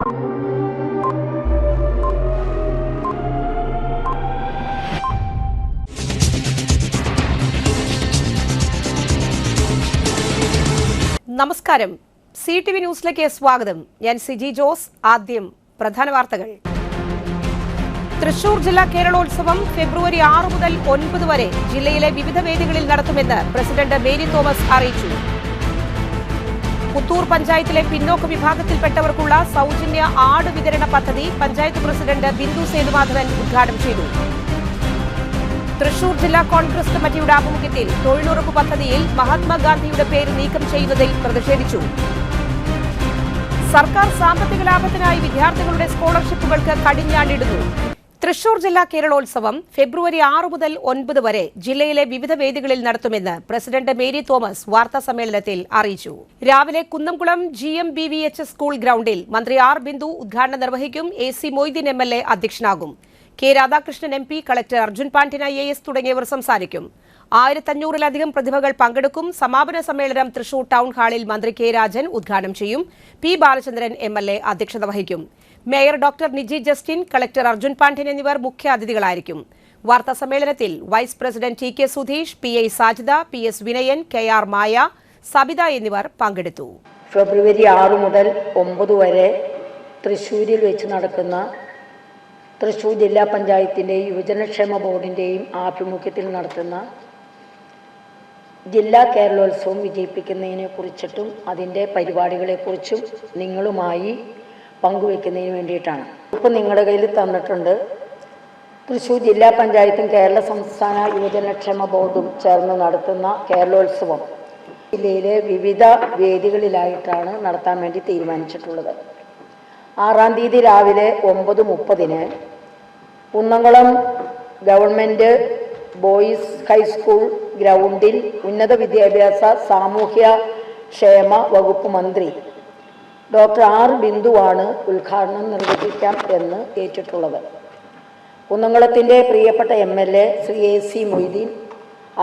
നമസ്കാരം. CTV ന്യൂസിലേക്ക് സ്വാഗതം. ഞാൻ സിജി ജോസ്. ആദ്യം പ്രധാന വാർത്തകൾ. തൃശൂർ ജില്ലാ കേരളോത്സവം ഫെബ്രുവരി 6 മുതൽ 9 വരെ ജില്ലയിലെ വിവിധ വേദികളിൽ നടത്തുമെന്ന് പ്രസിഡന്റ് മേരി തോമസ് അറിയിച്ചു. പുത്തൂർ പഞ്ചായത്തിലെ പിന്നോക്ക വിഭാഗത്തിൽപ്പെട്ടവർക്കുള്ള സൗജന്യ ആട് വിതരണ പദ്ധതി പഞ്ചായത്ത് പ്രസിഡന്റ് ബിന്ദു സേതുമാധവൻ ഉദ്ഘാടനം ചെയ്തു. തൃശൂർ ജില്ലാ കോൺഗ്രസ് കമ്മിറ്റിയുടെ ആഭിമുഖ്യത്തിൽ തൊഴിലുറപ്പ് പദ്ധതിയിൽ മഹാത്മാഗാന്ധിയുടെ പേര് നീക്കം ചെയ്യുന്നതിൽ പ്രതിഷേധിച്ചു. സർക്കാർ സാമ്പത്തിക ലാഭത്തിനായി വിദ്യാർത്ഥികളുടെ സ്കോളർഷിപ്പുകൾക്ക് കടിഞ്ഞാണിടുന്നു. തൃശൂർ ജില്ലാ കേരളോത്സവം ഫെബ്രുവരി 6 മുതൽ 9 വരെ ജില്ലയിലെ വിവിധ വേദികളിൽ നടത്തുമെന്ന് പ്രസിഡന്റ് മേരി തോമസ് വാർത്താസമ്മേളനത്തിൽ അറിയിച്ചു. രാവിലെ കുന്നംകുളം GMBVH സ്കൂൾ ഗ്രൌണ്ടിൽ മന്ത്രി ആർ ബിന്ദു ഉദ്ഘാടനം നിർവഹിക്കും. AC Moideen MLA അധ്യക്ഷനാകും. K. Radhakrishnan MP, collector Arjun Pandian IAS തുടങ്ങിയവർ സംസാരിക്കും. 1500-ലധികം പ്രതിഭകൾ പങ്കെടുക്കും. സമാപന സമ്മേളനം തൃശൂർ ടൗൺ ഹാളിൽ മന്ത്രി K. രാജൻ ഉദ്ഘാടനം ചെയ്യും. P. ബാലചന്ദ്രൻ MLA അധ്യക്ഷത വഹിക്കും. Mayor doctor Niji Justin, collector Arjun Pandian എന്നിവർ മുഖ്യ അതിഥികളായിരിക്കും. വാർത്താ സമ്മേളനത്തിൽ vice president TK Sudheesh, PI Sajida, PS Vinayan, KR Maya, Sabitha എന്നിവർ പങ്കെടുത്തു. ഫെബ്രുവരി 6 മുതൽ 9 വരെ തൃശ്ശൂരിൽ വെച്ച് നടക്കുന്ന തൃശ്ശൂർ ജില്ലാ പഞ്ചായത്തിൻ്റെയും യുവജനക്ഷേമ ബോർഡിൻ്റെയും ആഭിമുഖ്യത്തിൽ നടത്തുന്ന ജില്ലാ കേരളോത്സവം വിജയിപ്പിക്കുന്നതിനെ കുറിച്ചിട്ടും അതിൻ്റെ പരിപാടികളെക്കുറിച്ചും നിങ്ങളുമായി പങ്കുവയ്ക്കുന്നതിന് വേണ്ടിയിട്ടാണ്. ഇപ്പോൾ നിങ്ങളുടെ കയ്യിൽ തന്നിട്ടുണ്ട്. തൃശ്ശൂർ ജില്ലാ പഞ്ചായത്തും കേരള സംസ്ഥാന യുവജനക്ഷേമ ബോർഡും ചേർന്ന് നടത്തുന്ന കേരളോത്സവം ജില്ലയിലെ വിവിധ വേദികളിലായിട്ടാണ് നടത്താൻ വേണ്ടി തീരുമാനിച്ചിട്ടുള്ളത്. 6-ാം തീയതി രാവിലെ 9:30 കുന്നംകുളം ഗവൺമെൻറ് ബോയ്സ് ഹൈസ്കൂൾ ഗ്രൗണ്ടിൽ ഉന്നത വിദ്യാഭ്യാസ സാമൂഹ്യ ക്ഷേമ വകുപ്പ് മന്ത്രി ഡോക്ടർ ആർ ബിന്ദുവാണ് ഉദ്ഘാടനം നിർവഹിക്കാം എന്ന് ഏറ്റിട്ടുള്ളത്. കുന്നംകുളത്തിൻ്റെ പ്രിയപ്പെട്ട MLA ശ്രീ AC മൊയ്തീൻ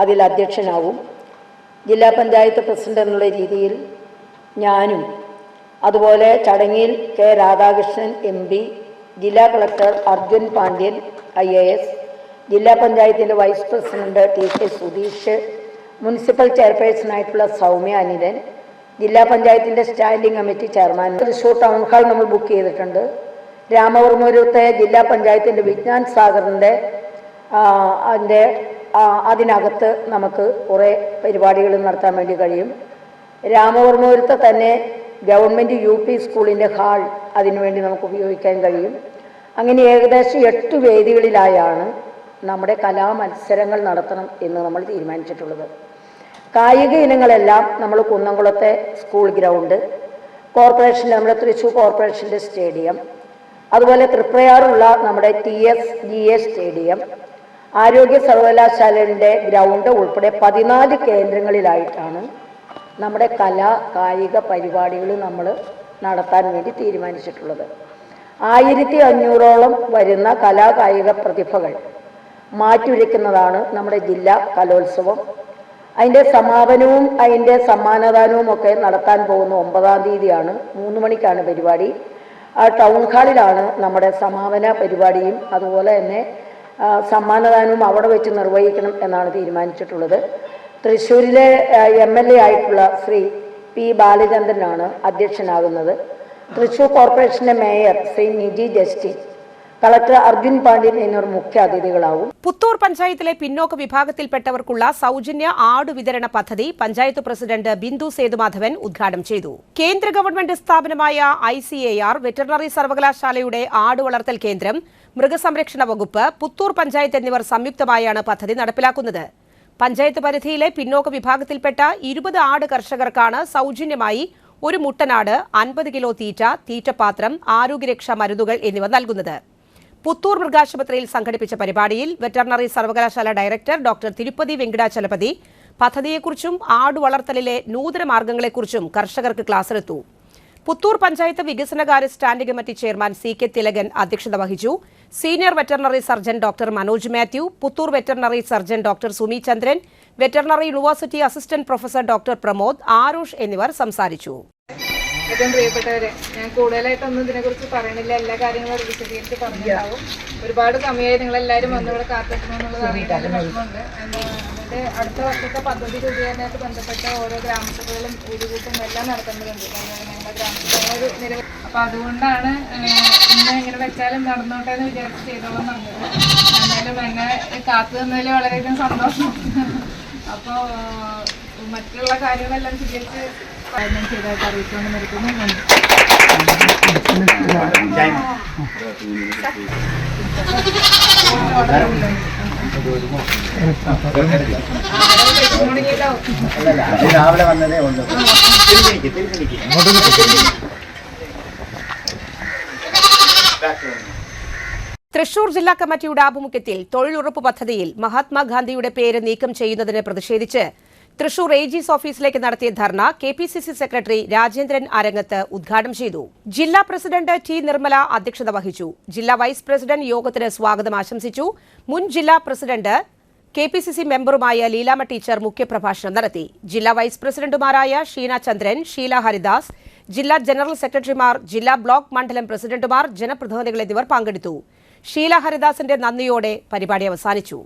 അതിൽ അധ്യക്ഷനാവും. ജില്ലാ പഞ്ചായത്ത് പ്രസിഡന്റ് എന്നുള്ള രീതിയിൽ ഞാനും, അതുപോലെ ചടങ്ങിൽ K. രാധാകൃഷ്ണൻ MP, ജില്ലാ കളക്ടർ അർജുൻ പാണ്ഡ്യൻ IAS, ജില്ലാ പഞ്ചായത്തിൻ്റെ vice president TK Sudheesh, municipal ചെയർപേഴ്സണായിട്ടുള്ള സൗമ്യ അനിലൻ, ജില്ലാ പഞ്ചായത്തിൻ്റെ standing committee chairman. Thrissur town hall നമ്മൾ ബുക്ക് ചെയ്തിട്ടുണ്ട്. രാമവർമ്മപുരത്തെ ജില്ലാ പഞ്ചായത്തിൻ്റെ വിജ്ഞാൻ സാഗറിൻ്റെ അതിനകത്ത് നമുക്ക് കുറേ പരിപാടികൾ നടത്താൻ വേണ്ടി കഴിയും. രാമവർമ്മപുരത്തെ തന്നെ ഗവൺമെൻറ് UP സ്കൂളിൻ്റെ ഹാൾ അതിനുവേണ്ടി നമുക്ക് ഉപയോഗിക്കാൻ കഴിയും. അങ്ങനെ ഏകദേശം 8 വേദികളിലായാണ് നമ്മുടെ കലാമത്സരങ്ങൾ നടത്തണം എന്ന് നമ്മൾ തീരുമാനിച്ചിട്ടുള്ളത്. കായിക ഇനങ്ങളെല്ലാം നമ്മൾ കുന്നംകുളത്തെ സ്കൂൾ ഗ്രൗണ്ട്, കോർപ്പറേഷൻ്റെ നമ്മുടെ തൃശ്ശൂർ കോർപ്പറേഷൻ്റെ സ്റ്റേഡിയം, അതുപോലെ തൃപ്രയാറുള്ള നമ്മുടെ TSGA സ്റ്റേഡിയം, ആരോഗ്യ സർവകലാശാലയുടെ ഗ്രൗണ്ട് ഉൾപ്പെടെ 14 കേന്ദ്രങ്ങളിലായിട്ടാണ് നമ്മുടെ കായിക പരിപാടികൾ നമ്മൾ നടത്താൻ വേണ്ടി തീരുമാനിച്ചിട്ടുള്ളത്. 1500ഓളം വരുന്ന കായിക പ്രതിഭകൾ മാറ്റുരയ്ക്കുന്നതാണ് നമ്മുടെ ജില്ലാ കലോത്സവം. അതിൻ്റെ സമാപനവും അതിൻ്റെ സമ്മാനദാനവും ഒക്കെ നടത്താൻ പോകുന്ന 9-ാം തീയതിയാണ്. 3 മണിക്കാണ് പരിപാടി. ടൗൺ ഹാളിലാണ് നമ്മുടെ സമാപന പരിപാടിയും അതുപോലെ തന്നെ സമ്മാനദാനവും അവിടെ വെച്ച് നിർവഹിക്കണം എന്നാണ് തീരുമാനിച്ചിട്ടുള്ളത്. തൃശ്ശൂരിലെ MLA ആയിട്ടുള്ള ശ്രീ P. ബാലചന്ദ്രനാണ് അധ്യക്ഷനാകുന്നത്. തൃശ്ശൂർ കോർപ്പറേഷന്റെ mayor Shri Niji Justin, collector Arjun Pandian എന്നിവർ മുഖ്യ അതിഥികളാവും. പുത്തൂർ പഞ്ചായത്തിലെ പിന്നോക്ക വിഭാഗത്തിൽപ്പെട്ടവർക്കുള്ള സൗജന്യ ആട് വിതരണ പദ്ധതി പഞ്ചായത്ത് പ്രസിഡന്റ് ബിന്ദു സേതുമാധവൻ ഉദ്ഘാടനം ചെയ്തു. കേന്ദ്ര ഗവൺമെന്റ് സ്ഥാപനമായ ICAR, വെറ്ററിനറി സർവകലാശാലയുടെ ആട് വളർത്തൽ കേന്ദ്രം, മൃഗസംരക്ഷണ വകുപ്പ്, പുത്തൂർ പഞ്ചായത്ത് എന്നിവർ സംയുക്തമായാണ് പദ്ധതി നടപ്പിലാക്കുന്നത്. പഞ്ചായത്ത് പരിധിയിലെ പിന്നോക്ക വിഭാഗത്തിൽപ്പെട്ട 20 ആട് കർഷകർക്കാണ് സൗജന്യമായി ഒരു മുട്ടനാട്, 50 കിലോ തീറ്റ, തീറ്റപാത്രം, ആരോഗ്യരക്ഷാ മരുന്നുകൾ എന്നിവ നൽകുന്നത്. പുത്തൂർ മൃഗാശുപത്രിയിൽ സംഘടിപ്പിച്ച പരിപാടിയിൽ വെറ്ററിനറി സർവകലാശാല ഡയറക്ടർ ഡോക്ടർ തിരുപ്പതി വെങ്കടാചലപതി പദ്ധതിയെക്കുറിച്ചും ആട് വളർത്തലിലെ നൂതന മാർഗങ്ങളെക്കുറിച്ചും കർഷകർക്ക് ക്ലാസ്സെടുത്തു. പുത്തൂർ പഞ്ചായത്ത് വികസനകാര്യ standing committee chairman CK Thilakan അധ്യക്ഷത വഹിച്ചു. Senior veterinary surgeon doctor Manoj Mathew, Puthur veterinary surgeon doctor Sumi Chandran, veterinary university assistant professor doctor Pramod, Arush എന്നിവർ സംസാരിച്ചു. ഏറ്റവും പ്രിയപ്പെട്ടവരെ, ഞാൻ കൂടുതലായിട്ടൊന്നും ഇതിനെക്കുറിച്ച് പറയണില്ല. എല്ലാ കാര്യങ്ങളും വിശദീകരിച്ച് പറഞ്ഞിട്ടുണ്ടാവും. ഒരുപാട് സമയമായി നിങ്ങളെല്ലാവരും വന്നിവിടെ കാത്തിരിക്കണമെന്നുള്ളത് അറിയാൻ വിഷമമുണ്ട്. അതിൻ്റെ അടുത്ത വർഷത്തെ പദ്ധതി രൂപീകരണമായിട്ട് ബന്ധപ്പെട്ട ഓരോ ഗ്രാമസഭകളും ഊരുകൂട്ടും എല്ലാം നടത്തേണ്ടതുണ്ട് ഞങ്ങളുടെ ഗ്രാമസഭ ഒരു നിരവധി. അപ്പോൾ അതുകൊണ്ടാണ് ഇന്ന് ഇങ്ങനെ വെച്ചാലും നടന്നോട്ടെ എന്ന് വിചാരിച്ച് ചെയ്തോളം പറഞ്ഞത്. എന്നാലും എന്നെ കാത്തു നിന്നതിൽ വളരെയധികം സന്തോഷം. അപ്പോൾ മറ്റുള്ള കാര്യങ്ങളെല്ലാം സ്വീകരിച്ച് പാലനം ചെയ്തതായിട്ട് അറിയിച്ചുകൊണ്ട് നിർത്തുന്നു. രാവിലെ വന്നതേ ഉള്ളൂ. തൃശൂർ ജില്ലാ കമ്മിറ്റിയുടെ ആഭിമുഖ്യത്തിൽ തൊഴിലുറപ്പ് പദ്ധതിയിൽ മഹാത്മാഗാന്ധിയുടെ പേര് നീക്കം ചെയ്യുന്നതിനെ പ്രതിഷേധിച്ച് തൃശൂർ AG's ഓഫീസിലേക്ക് നടത്തിയ ധർണ KPCC സെക്രട്ടറി രാജേന്ദ്രൻ അരങ്ങത്ത് ഉദ്ഘാടനം ചെയ്തു. ജില്ലാ പ്രസിഡന്റ് T. നിർമ്മല അധ്യക്ഷത വഹിച്ചു. ജില്ലാ വൈസ് പ്രസിഡന്റ് യോഗത്തിന് സ്വാഗതം ആശംസിച്ചു. മുൻ ജില്ലാ പ്രസിഡന്റ് KPCC മെമ്പറുമായ ലീലാമ്മ ടീച്ചർ മുഖ്യപ്രഭാഷണം നടത്തി. ജില്ലാ വൈസ് പ്രസിഡന്റുമാരായ ഷീന ചന്ദ്രൻ, ഷീല ഹരിദാസ്, ജില്ലാ ജനറൽ സെക്രട്ടറിമാർ, ജില്ലാ ബ്ലോക്ക് മണ്ഡലം പ്രസിഡന്റുമാർ, ജനപ്രതിനിധികൾ എന്നിവർ പങ്കെടുത്തു. ഷീല ഹരിദാസിന്റെ നന്ദിയോടെ പരിപാടി അവസാനിച്ചു.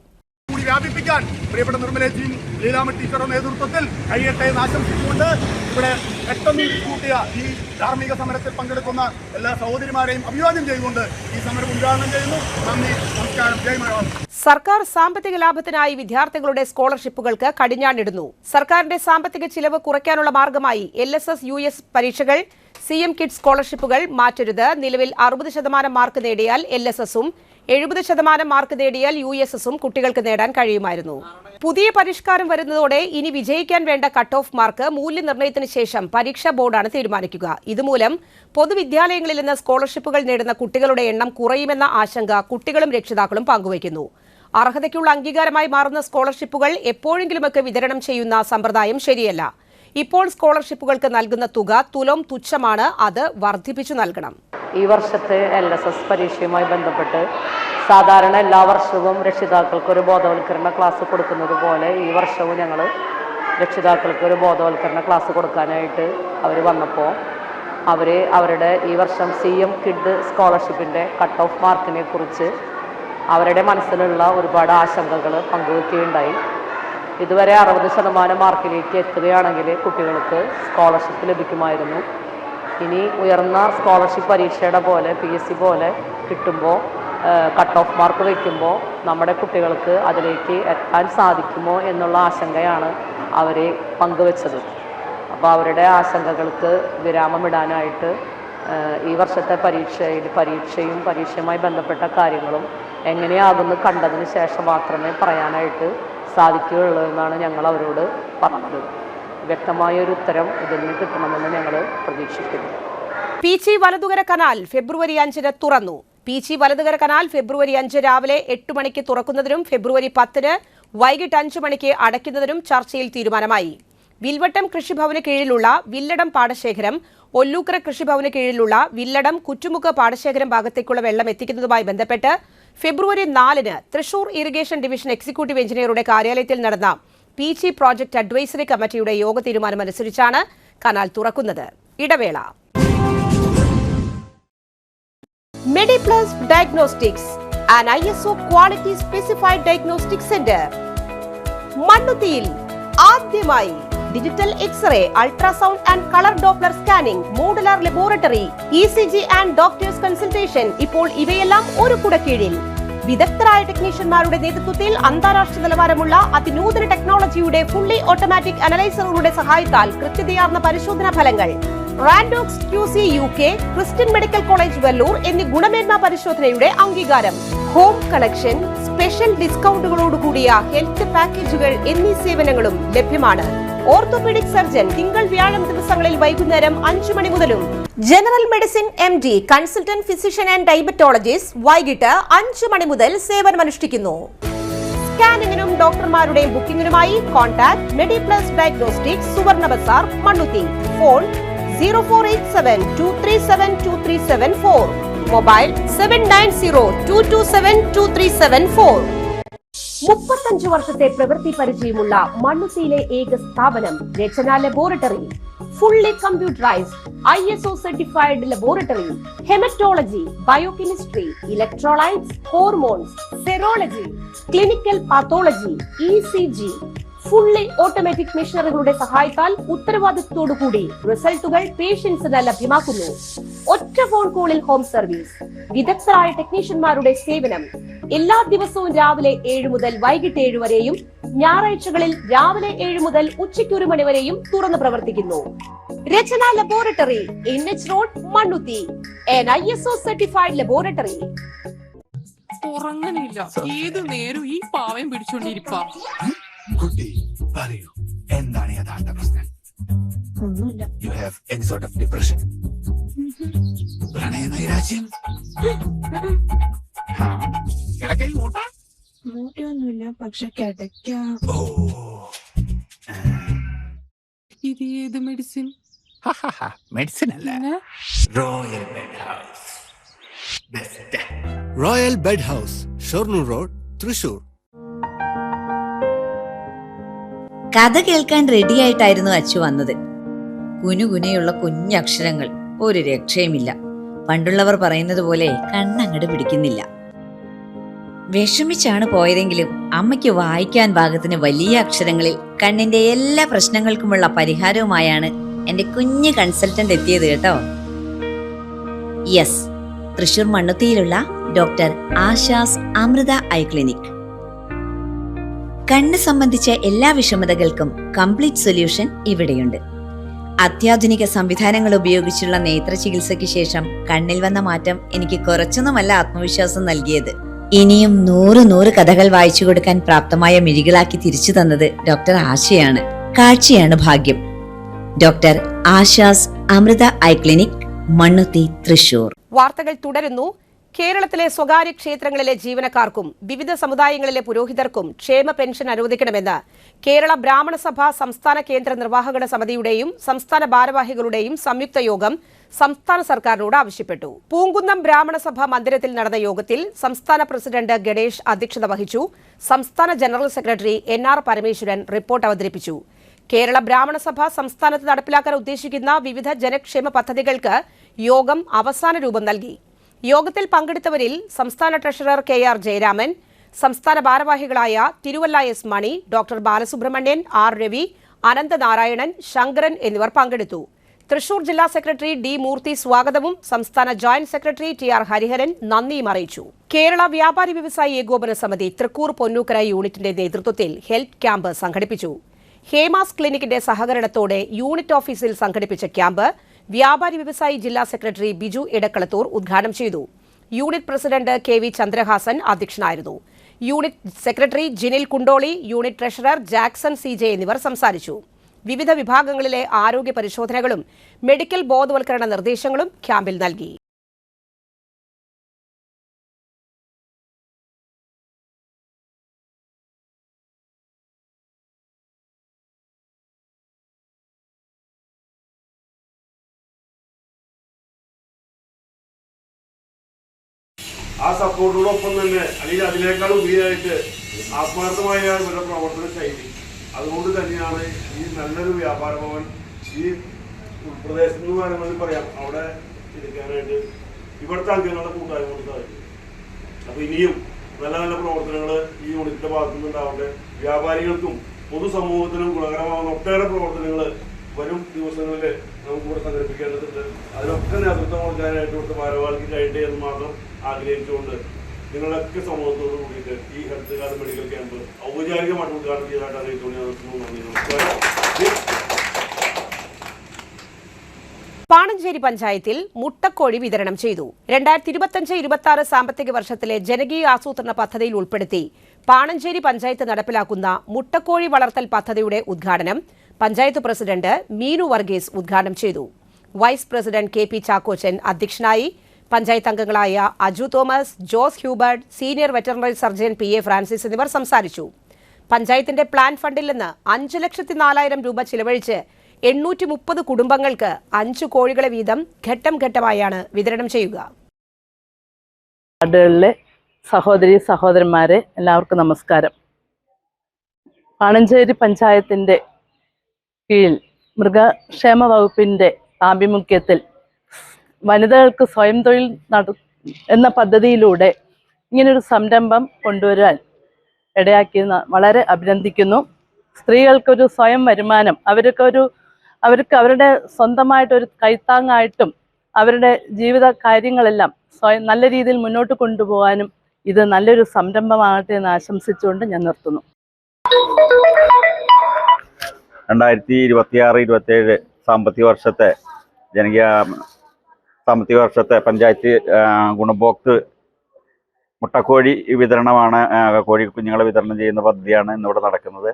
വ്യാപിപ്പിക്കാൻ പ്രിയപ്പെട്ട നിർമ്മലജിയും ലീലാമ്മ ടീച്ചറുടെ നേതൃത്വത്തിൽ കഴിയട്ടെ എന്ന് ആശംസിച്ചുകൊണ്ട് ഇവിടെ പെട്ടെന്ന് കൂട്ടിയ ഈ ധാർമ്മിക സമരത്തിൽ പങ്കെടുക്കുന്ന എല്ലാ സഹോദരിമാരെയും അഭിവാദ്യം ചെയ്തുകൊണ്ട് ഈ സമരം ഉദ്ഘാടനം ചെയ്യുന്നു. നന്ദി, നമസ്കാരം, ജയ് മലയാളം. സർക്കാർ സാമ്പത്തിക ലാഭത്തിനായി വിദ്യാർത്ഥികളുടെ സ്കോളർഷിപ്പുകൾക്ക് കടിഞ്ഞാണിടുന്നു. സർക്കാരിന്റെ സാമ്പത്തിക ചിലവ് കുറയ്ക്കാനുള്ള മാർഗമായി LSS US പരീക്ഷകൾ, CM കിഡ്സ് സ്കോളർഷിപ്പുകൾ മാറ്റരുത്. നിലവിൽ 60% മാർക്ക് നേടിയാൽ LSSഉം 70% മാർക്ക് നേടിയാൽ USSഉം കുട്ടികൾക്ക് നേടാൻ കഴിയുമായിരുന്നു. പുതിയ പരിഷ്കാരം വരുന്നതോടെ ഇനി വിജയിക്കാൻ വേണ്ട കട്ട് ഓഫ് മാർക്ക് മൂല്യനിർണ്ണയത്തിന് ശേഷം പരീക്ഷാ ബോർഡാണ് തീരുമാനിക്കുക. ഇതുമൂലം പൊതുവിദ്യാലയങ്ങളിൽ നിന്ന് സ്കോളർഷിപ്പുകൾ നേടുന്ന കുട്ടികളുടെ എണ്ണം കുറയുമെന്ന ആശങ്ക കുട്ടികളും രക്ഷിതാക്കളും പങ്കുവയ്ക്കുന്നു. അർഹതയ്ക്കുള്ള അംഗീകാരമായി മാറുന്ന സ്കോളർഷിപ്പുകൾ എപ്പോഴെങ്കിലുമൊക്കെ വിതരണം ചെയ്യുന്ന സമ്പ്രദായം ശരിയല്ല. ഇപ്പോൾ സ്കോളർഷിപ്പുകൾക്ക് നൽകുന്ന തുക തുലോം തുച്ഛമാണ്. അത് വർദ്ധിപ്പിച്ചു നൽകണം. ഈ വർഷത്തെ LSS പരീക്ഷയുമായി ബന്ധപ്പെട്ട് സാധാരണ എല്ലാ വർഷവും രക്ഷിതാക്കൾക്ക് ഒരു ബോധവൽക്കരണ ക്ലാസ് കൊടുക്കുന്നത് പോലെ ഈ വർഷവും ഞങ്ങൾ രക്ഷിതാക്കൾക്ക് ഒരു ബോധവൽക്കരണ ക്ലാസ് കൊടുക്കാനായിട്ട് അവർ വന്നപ്പോൾ അവരുടെ ഈ വർഷം CM കിഡ് സ്കോളർഷിപ്പിൻ്റെ കട്ട് ഓഫ് മാർക്കിനെ കുറിച്ച് അവരുടെ മനസ്സിലുള്ള ഒരുപാട് ആശങ്കകൾ പങ്കുവയ്ക്കുകയുണ്ടായി. ഇതുവരെ 60% മാർക്കിലേക്ക് എത്തുകയാണെങ്കിൽ കുട്ടികൾക്ക് സ്കോളർഷിപ്പ് ലഭിക്കുമായിരുന്നു. ഇനി ഉയർന്ന സ്കോളർഷിപ്പ് പരീക്ഷയുടെ പോലെ PSC പോലെ കിട്ടുമ്പോൾ കട്ട് ഓഫ് മാർക്ക് വയ്ക്കുമ്പോൾ നമ്മുടെ കുട്ടികൾക്ക് അതിലേക്ക് എത്താൻ സാധിക്കുമോ എന്നുള്ള ആശങ്കയാണ് അവർ പങ്കുവച്ചത്. അപ്പോൾ അവരുടെ ആശങ്കകൾക്ക് വിരാമമിടാനായിട്ട് ഈ വർഷത്തെ പരീക്ഷയും പരീക്ഷയുമായി ബന്ധപ്പെട്ട കാര്യങ്ങളും എങ്ങനെയാകുന്നു കണ്ടതിന് ശേഷം മാത്രമേ പറയാനായിട്ട് സാധിക്കുകയുള്ളൂ എന്നാണ് ഞങ്ങൾ അവരോട് പറഞ്ഞത്. വ്യക്തമായൊരു ഉത്തരം ഇതിൽ നിന്ന് കിട്ടണമെന്ന് ഞങ്ങൾ പ്രതീക്ഷിക്കുന്നു. പീച്ചി വലതുകര കനാൽ ഫെബ്രുവരി 5 തുറന്നു. പീച്ചി വലതുകര കനാൽ ഫെബ്രുവരി 5 രാവിലെ 8 മണിക്ക് തുറക്കുന്നതിനും ഫെബ്രുവരി 10 വൈകിട്ട് 5 മണിക്ക് അടയ്ക്കുന്നതിനും ചർച്ചയിൽ തീരുമാനമായി. വിൽവട്ടം കൃഷിഭവന് കീഴിലുള്ള വില്ലടം പാടശേഖരം, ഒല്ലൂക്കര കൃഷിഭവന് കീഴിലുള്ള വില്ലടം കുറ്റുമുക്ക് പാടശേഖരം ഭാഗത്തേക്കുള്ള വെള്ളം എത്തിക്കുന്നതുമായി ബന്ധപ്പെട്ട് ഫെബ്രുവരി 4 തൃശൂർ ഇറിഗേഷൻ ഡിവിഷൻ എക്സിക്യൂട്ടീവ് എഞ്ചിനീയറുടെ കാര്യാലയത്തിൽ നടന്ന പീച്ചി പ്രോജക്ട് അഡ്വൈസറി കമ്മിറ്റിയുടെ യോഗ തീരുമാനമനുസരിച്ചാണ് കനാൽ തുറക്കുന്നത്. ഇടവേള. Mediplus diagnostics, an ISO quality specified diagnostic centre. മണ്ണുത്തിയിൽ ആദ്യമായി digital x-ray, ultrasound and colour Doppler scanning, modular laboratory, ECG and doctors consultation. ഇപ്പോൾ ഇവയെല്ലാം ഒരു കുടക്കീഴിൽ. വിദഗ്ധരായ ടെക്നീഷ്യന്മാരുടെ നേതൃത്വത്തിൽ അന്താരാഷ്ട്ര നിലവാരമുള്ള അതിനൂതന ടെക്നോളജിയുടെ ഫുള്ളി ഓട്ടോമാറ്റിക് അനലൈസറുകളുടെ സഹായത്താൽ കൃത്യതയാർന്ന പരിശോധനാ ഫലങ്ങൾ. റാൻഡോക്സ് QC UK, Christian medical college Vellore എന്നീ ഗുണമേന്മ പരിശോധനയുടെ അംഗീകാരം. ഹോം കളക്ഷൻ, സ്പെഷ്യൽ ഡിസ്കൗണ്ടുകളോടുകൂടിയ ഹെൽത്ത് പാക്കേജുകൾ എന്നീ സേവനങ്ങളും ലഭ്യമാണ്. ഓർത്തോപീഡിക് സർജൻ തിങ്കൾ വ്യാഴം ദിവസങ്ങളിൽ വൈകുന്നേരം 5 മണി മുതലും. General medicine MD, consultant physician and diabetologist വൈകിട്ട് 5 മണി മുതൽ സേവനമനുഷ്ഠിക്കുന്നു. സ്കാനിങ്ങിനും ഡോക്ടർമാരുടെ ബുക്കിംഗിനുമായി കോൺടാക്ട് മെഡിപ്ലസ് ഡയഗ്നോസ്റ്റിക്സ്, സുവർണ ബസാർ, മണ്ണുത്തി. Phone 0487237237 mobile 7902272374. 35 വർഷത്തെ പ്രവൃത്തി പരിചയമുള്ള മണ്ണുത്തിയിലെ ഏക സ്ഥാപനം രചന laboratory. fully computerized, ISO certified laboratory, hematology, biochemistry, electrolytes, hormones, serology, clinical pathology, ECG, fully automatic മെഷീനറികളുടെ സഹായത്താൽ ഉത്തരവാദിത്തത്തോടുകൂടി റിസൾട്ടുകൾ പേഷ്യൻസിന് ലഭ്യമാക്കുന്നു. ഒറ്റ ഫോൺ കോളിൽ ഹോം സർവീസ്, വിദഗ്ധരായ ടെക്നീഷ്യന്മാരുടെ സേവനം. എല്ലാ ദിവസവും രാവിലെ 7 മുതൽ വൈകിട്ട് 7 വരെയും ഞായറാഴ്ചകളിൽ രാവിലെ 7 മുതൽ ഉച്ചയ്ക്ക് 1 മണി വരെയും തുറന്നു പ്രവർത്തിക്കുന്നു. Rachana laboratory, NH road, Mannuthy. an ISO certified laboratory. ഉറങ്ങണില്ല, ഏത് നേരം ഈ പാവം പിടിച്ചോണ്ടിരിപ്പാ. കുട്ടി പറയൂ, എന്താണ് യഥാർത്ഥ പ്രശ്നം? ഒന്നുമില്ല. You have any sort of depression, പ്രണയ നൈരാശ്യം? കിടക്കയിൽ മൂട്ട? മൂട്ടയൊന്നുമില്ല, പക്ഷെ കിടക്കാം. ഓ, ഇത് ഏത് മെഡിസിൻ? മെഡിസിൻ അല്ല, പിന്നെ royal bed house. Best. Royal bed house, Shoranur road, Thrissur. കഥ കേൾക്കാൻ റെഡിയായിട്ടായിരുന്നു അച്ചു വന്നത്. കുനുകുനയുള്ള കുഞ്ഞക്ഷരങ്ങൾ, ഒരു രക്ഷയുമില്ല. പണ്ടുള്ളവർ പറയുന്നത് പോലെ കണ്ണങ്ങട് പിടിക്കുന്നില്ല. വിഷമിച്ചാണ് പോയതെങ്കിലും അമ്മയ്ക്ക് വായിക്കാൻ പാകത്തിന് വലിയ അക്ഷരങ്ങളിൽ കണ്ണിന്റെ എല്ലാ പ്രശ്നങ്ങൾക്കുമുള്ള പരിഹാരവുമായാണ് എന്റെ കുഞ്ഞ് കൺസൾട്ടന്റ് എത്തിയത് കേട്ടോ. യെസ്, തൃശൂർ മണ്ണുത്തിയിലുള്ള doctor Asha's Amrita eye clinic. കണ്ണ് സംബന്ധിച്ച എല്ലാ വിഷമതകൾക്കും കംപ്ലീറ്റ് സൊല്യൂഷൻ ഇവിടെയുണ്ട്. അത്യാധുനിക സംവിധാനങ്ങൾ ഉപയോഗിച്ചുള്ള നേത്ര ചികിത്സയ്ക്ക് ശേഷം കണ്ണിൽ വന്ന മാറ്റം എനിക്ക് കുറച്ചൊന്നുമല്ല ആത്മവിശ്വാസം നൽകിയത്. ഇനിയും 100 കഥകൾ വായിച്ചു കൊടുക്കാൻ പ്രാപ്തമായ മിഴികളാക്കി തിരിച്ചു തന്നത് ഡോക്ടർ ആശയാണ്. കാഴ്ചയാണ് ഭാഗ്യം. Doctor Asha's Amrita eye clinic, Mannuthy, Thrissur. വാർത്തകൾ തുടരുന്നു. കേരളത്തിലെ സ്വകാര്യ ക്ഷേത്രങ്ങളിലെ ജീവനക്കാർക്കും വിവിധ സമുദായങ്ങളിലെ പുരോഹിതർക്കും ക്ഷേമ പെൻഷൻ അനുവദിക്കണമെന്ന് കേരള ബ്രാഹ്മണ സഭ സംസ്ഥാന കേന്ദ്ര നിർവാഹക സമിതിയുടെയും സംസ്ഥാന ഭാരവാഹികളുടെയും സംയുക്ത യോഗം സംസ്ഥാന സർക്കാരിനോട് ആവശ്യപ്പെട്ടു. പൂങ്കുന്നം ബ്രാഹ്മണ സഭ മന്ദിരത്തിൽ നടന്ന യോഗത്തിൽ സംസ്ഥാന പ്രസിഡന്റ് ഗണേഷ് അധ്യക്ഷത വഹിച്ചു. സംസ്ഥാന general secretary NR Parameswaran report അവതരിപ്പിച്ചു. കേരള ബ്രാഹ്മണ സഭ സംസ്ഥാനത്ത് നടപ്പിലാക്കാൻ ഉദ്ദേശിക്കുന്ന വിവിധ ജനക്ഷേമ പദ്ധതികൾക്ക് യോഗം അവസാന രൂപം നൽകി. യോഗത്തിൽ പങ്കെടുത്തവരിൽ സംസ്ഥാന ട്രഷറർ KR ജയരാമൻ, സംസ്ഥാന ഭാരവാഹികളായ തിരുവല്ല S മണി, ഡോക്ടർ ബാലസുബ്രഹ്മണ്യൻ, R രവി, അനന്തനാരായണൻ, ശങ്കരൻ എന്നിവർ പങ്കെടുത്തു. തൃശൂർ ജില്ലാ സെക്രട്ടറി D മൂർത്തി സ്വാഗതവും സംസ്ഥാന ജോയിന്റ് സെക്രട്ടറി TR ഹരിഹരൻ നന്ദിയും അറിയിച്ചു. കേരള വ്യാപാരി വ്യവസായി ഏകോപന സമിതി തൃക്കൂർ പൊന്നൂക്കര യൂണിറ്റിന്റെ നേതൃത്വത്തിൽ ഹെൽത്ത് ക്യാമ്പ് സംഘടിപ്പിച്ചു. ഹേമാസ് ക്ലിനിക്കിന്റെ സഹകരണത്തോടെ യൂണിറ്റ് ഓഫീസിൽ സംഘടിപ്പിച്ച ക്യാമ്പ് വ്യാപാരി വ്യവസായി ജില്ലാ സെക്രട്ടറി ബിജു എടക്കളത്തൂർ ഉദ്ഘാടനം ചെയ്തു. യൂണിറ്റ് പ്രസിഡന്റ് KV ചന്ദ്രഹാസൻ അധ്യക്ഷനായിരുന്നു. Unit secretary Jinil Kundoli, unit treasurer Jackson CJ എന്നിവർ സംസാരിച്ചു. വിവിധ വിഭാഗങ്ങളിലെ ആരോഗ്യ പരിശോധനകളും മെഡിക്കൽ ബോധവൽക്കരണ നിർദ്ദേശങ്ങളും ക്യാമ്പിൽ നൽകി. ആ സപ്പോർട്ടോടൊപ്പം തന്നെ അല്ലെങ്കിൽ അതിനേക്കാൾ ഉപരിയായിട്ട് ആത്മാർത്ഥമായ ഇവരുടെ പ്രവർത്തന ശൈലി, അതുകൊണ്ട് തന്നെയാണ് ഈ നല്ലൊരു വ്യാപാര ഭവൻ ഈ ഉൾപ്രദേശത്ത് എന്ന് വേണമെങ്കിൽ പറയാം അവിടെ ഇരിക്കാനായിട്ട് ഇവിടുത്തെ അംഗങ്ങളുടെ കൂട്ടായ്മ കൊണ്ട് സാധിക്കും. അപ്പോൾ ഇനിയും നല്ല നല്ല പ്രവർത്തനങ്ങൾ ഈ യൂണിറ്റിന്റെ ഭാഗത്തു നിന്നുണ്ടാവട്ടെ. വ്യാപാരികൾക്കും പൊതുസമൂഹത്തിനും ഗുണകരമാകുന്ന ഒട്ടേറെ പ്രവർത്തനങ്ങൾ വരും ദിവസങ്ങളിൽ നമുക്ക് ഇവിടെ സംഘടിപ്പിക്കേണ്ടതുണ്ട്. അതിനൊക്കെ നേതൃത്വം കൊടുക്കാനായിട്ട് ഇവിടുത്തെ ഭാരവാഹിക്ക് കഴിയട്ടെ എന്ന് മാത്രം ആഗ്രഹിച്ചുകൊണ്ട് നിങ്ങളൊക്കെ സമൂഹത്തോട് കൂടിയിട്ട് ഈ ഹെൽത്ത് കാർഡ് മെഡിക്കൽ ക്യാമ്പ് ഔപചാരികമായിട്ട് ഉദ്ഘാടനം ചെയ്തതായിട്ട് അറിയിച്ചുകൊണ്ട് നന്ദി. നമസ്കാരം. പാണഞ്ചേരി പഞ്ചായത്തിൽ മുട്ടക്കോഴി വിതരണം ചെയ്തു. 2025-26 സാമ്പത്തിക വർഷത്തിലെ ജനകീയ ആസൂത്രണ പദ്ധതിയിൽ ഉൾപ്പെടുത്തി പാണഞ്ചേരി പഞ്ചായത്ത് നടപ്പിലാക്കുന്ന മുട്ടക്കോഴി വളർത്തൽ പദ്ധതിയുടെ ഉദ്ഘാടനം പഞ്ചായത്ത് പ്രസിഡന്റ് മീനു വർഗീസ് ഉദ്ഘാടനം ചെയ്തു. വൈസ് പ്രസിഡന്റ് KP ചാക്കോച്ചൻ അധ്യക്ഷനായി. പഞ്ചായത്ത് അംഗങ്ങളായ Aju Thomas, Jose Hubert, senior veterinary surgeon PA Francis എന്നിവർ സംസാരിച്ചു. പഞ്ചായത്തിന്റെ പ്ലാൻ ഫണ്ടിൽ നിന്ന് 5,04,000 രൂപ ചിലവഴിച്ച് 830 കുടുംബങ്ങൾക്ക് 5 കോഴികളെ വീതം ഘട്ടം ഘട്ടമായാണ് വിതരണം ചെയ്യുക. വാർഡുകളിലെ സഹോദരി സഹോദരന്മാരെ എല്ലാവർക്കും നമസ്കാരം. പാണഞ്ചേരി പഞ്ചായത്തിൻ്റെ കീഴിൽ മൃഗക്ഷേമ വകുപ്പിൻ്റെ ആഭിമുഖ്യത്തിൽ വനിതകൾക്ക് സ്വയം തൊഴിൽ എന്ന പദ്ധതിയിലൂടെ ഇങ്ങനൊരു സംരംഭം കൊണ്ടുവരാൻ ഇടയാക്കിയെന്ന് വളരെ അഭിനന്ദിക്കുന്നു. സ്ത്രീകൾക്കൊരു സ്വയം വരുമാനം, അവർക്ക് അവരുടെ സ്വന്തമായിട്ടൊരു കൈത്താങ്ങായിട്ടും അവരുടെ ജീവിത കാര്യങ്ങളെല്ലാം സ്വയം നല്ല രീതിയിൽ മുന്നോട്ട് കൊണ്ടുപോകാനും ഇത് നല്ലൊരു സംരംഭമാകട്ടെ എന്ന് ആശംസിച്ചുകൊണ്ട് ഞാൻ നിർത്തുന്നു. 2026-27 സാമ്പത്തിക വർഷത്തെ പഞ്ചായത്ത് ഗുണഭോക്തൃ മുട്ടക്കോഴി വിതരണമാണ്. കോഴി കുഞ്ഞുങ്ങളെ വിതരണം ചെയ്യുന്ന പദ്ധതിയാണ് ഇന്നിവിടെ നടക്കുന്നത്.